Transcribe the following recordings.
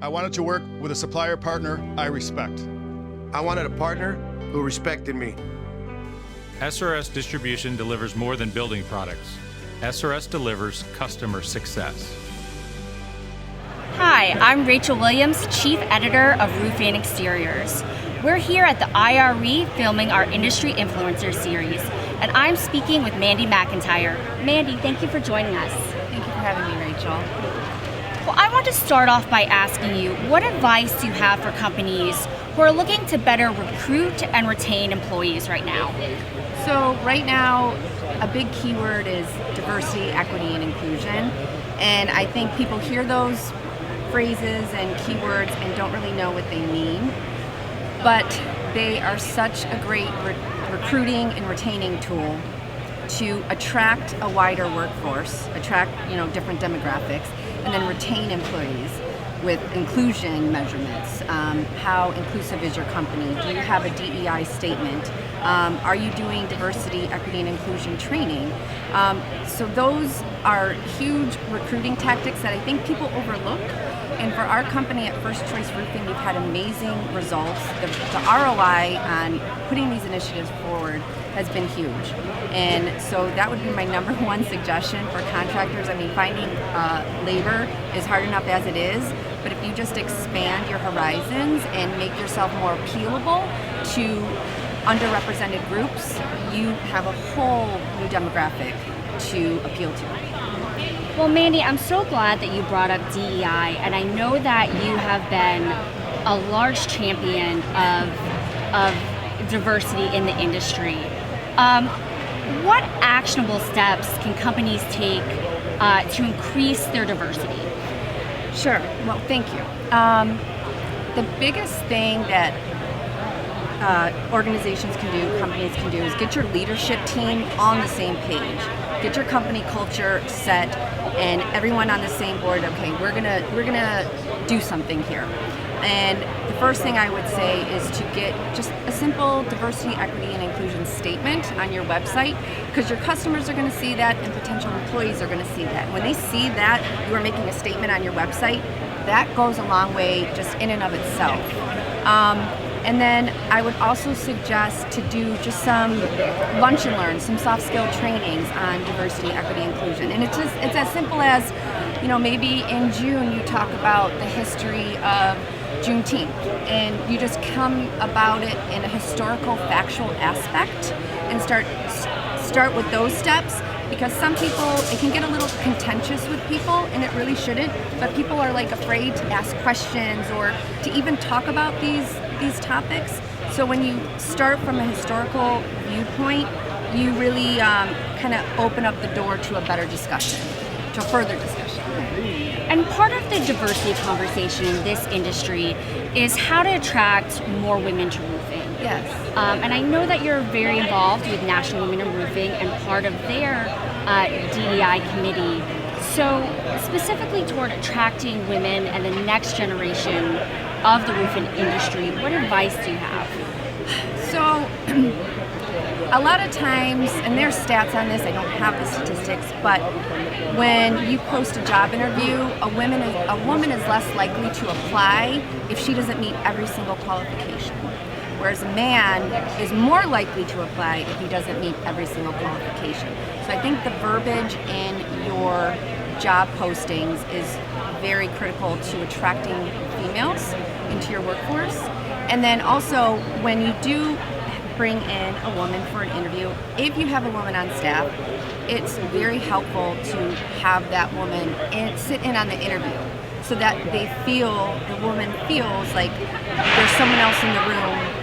I wanted to work with a supplier partner I respect. I wanted a partner who respected me. SRS Distribution delivers more than building products. SRS delivers customer success. Hi, I'm Rachel Williams, Chief Editor of Roofing Exteriors. We're here at the IRE filming our Industry Influencer Series, and I'm speaking with Mandy McIntyre. Mandy, thank you for joining us. Thank you for having me, Rachel. Well, I want to start off by asking you, what advice do you have for companies who are looking to better recruit and retain employees right now? So right now, a big keyword is diversity, equity, and inclusion. And I think people hear those phrases and keywords and don't really know what they mean. But they are such a great recruiting and retaining tool to attract a wider workforce, attract different demographics, and then retain employees with inclusion measurements. How inclusive is your company? Do you have a DEI statement? Are you doing diversity, equity, and inclusion training? So those are huge recruiting tactics that I think people overlook. And for our company at First Choice Roofing, we've had amazing results. The ROI on putting these initiatives forward has been huge. And so that would be my number one suggestion for contractors. I mean, finding labor is hard enough as it is, but if you just expand your horizons and make yourself more appealable to underrepresented groups, you have a whole new demographic to appeal to. Well, Mandy, I'm so glad that you brought up DEI, and I know that you have been a large champion of diversity in the industry. What actionable steps can companies take to increase their diversity? Sure. Well, thank you. The biggest thing that organizations can do, companies can do, is get your leadership team on the same page. Get your company culture set and everyone on the same board. Okay, we're gonna do something here. And the first thing I would say is to get just a simple diversity, equity, and inclusion statement on your website, because your customers are going to see that and potential employees are going to see that. When they see that you are making a statement on your website, that goes a long way just in and of itself. And then I would also suggest to do just some lunch and learn, some soft skill trainings on diversity, equity, inclusion. And it's as simple as, maybe in June you talk about the history of Juneteenth, and you just come about it in a historical, factual aspect, and start with those steps. Because some people, it can get a little contentious with people, and it really shouldn't. But people are afraid to ask questions or to even talk about these topics. So when you start from a historical viewpoint, you really kind of open up the door to a better discussion, to a further discussion. And part of the diversity conversation in this industry is how to attract more women to roofing. Yes. And I know that you're very involved with National Women in Roofing and part of their DEI committee. So specifically toward attracting women and the next generation of the roofing industry, what advice do you have? So a lot of times, and there's stats on this, I don't have the statistics, but when you post a job interview, a woman is less likely to apply if she doesn't meet every single qualification. Whereas a man is more likely to apply if he doesn't meet every single qualification. So I think the verbiage in your job postings is very critical to attracting females into your workforce. And then also, when you do bring in a woman for an interview, if you have a woman on staff, it's very helpful to have that woman sit in on the interview so that the woman feels like there's someone else in the room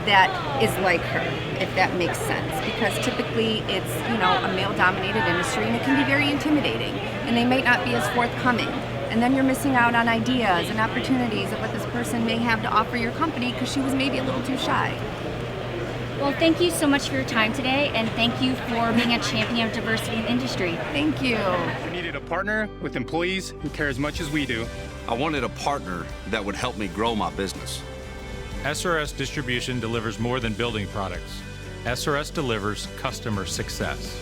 that is like her, if that makes sense. Because typically it's, a male-dominated industry, and it can be very intimidating, and they may not be as forthcoming. And then you're missing out on ideas and opportunities of what this person may have to offer your company because she was maybe a little too shy. Well, thank you so much for your time today, and thank you for being a champion of diversity in the industry. Thank you. We needed a partner with employees who care as much as we do. I wanted a partner that would help me grow my business. SRS Distribution delivers more than building products. SRS delivers customer success.